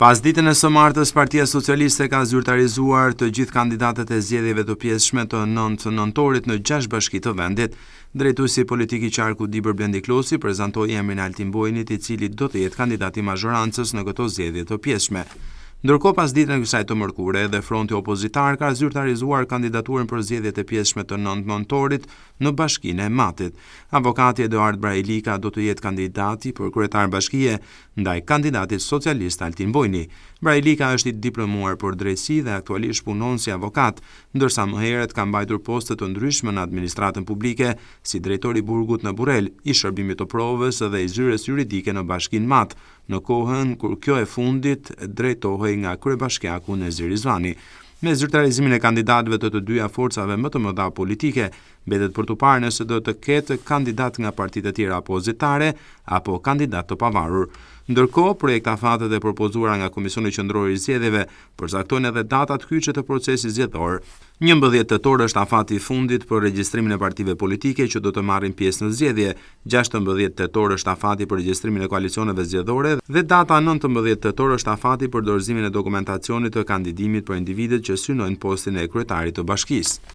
Pas ditën e së martës, Partia Socialiste ka zyrtarizuar të gjithë kandidatët e zgjedhjeve të pjesshme të 9 nëntorit në 6 bashki të vendit. Drejtuesi politik i qarku Dibër Blendi Klosi prezantoi emrin Altin Bojnit, i cili do të jetë kandidati i mazhorancës në këto zgjedhje të pjesshme. Ndërkohë, pas ditën e kësaj të mërkure, edhe fronti opozitar ka zyrtarizuar kandidaturën për zgjedhjet e pjesshme të 9 nëntorit në Bashkinë e Matit. Avokati Eduard Brajlika do të jetë kandidati për kryetar bashkie ndaj kandidatit socialist Altin Bojni. Brajlika është i diplomuar për drejtësi dhe aktualisht punon si avokat, ndërsa më herët ka mbajtur poste të ndryshme në administratën publike, si drejtori i burgut në Burrel, i shërbimit të provës dhe i zyres juridike në Bashkinë Mat, në kohën kur kjo e fundit drejtohej nga kryebashkiaku Nezir Rizvani. Me zyrtarizimin e kandidatëve të dyja forcave më të mëdha politike, mbetet për të parë nëse do të ketë kandidat nga partitë e tjera opozitare apo kandidat të pavarur. Ndërkohë, projektafatet e propozuara nga Komisioni Qendror i Zgjedhjeve përcaktojnë edhe datat kyçe të procesit zgjedhor. 11 tetor është afati i fundit për regjistrimin e partive politike që do të marrin pjesë në zgjedhje, 16 tetor është afati për regjistrimin e koalicioneve zgjedhore dhe data 19 tetor është afati për dorëzimin e dokumentacionit të kandidimit për individët që synojnë postin e kryetarit të bashkisë.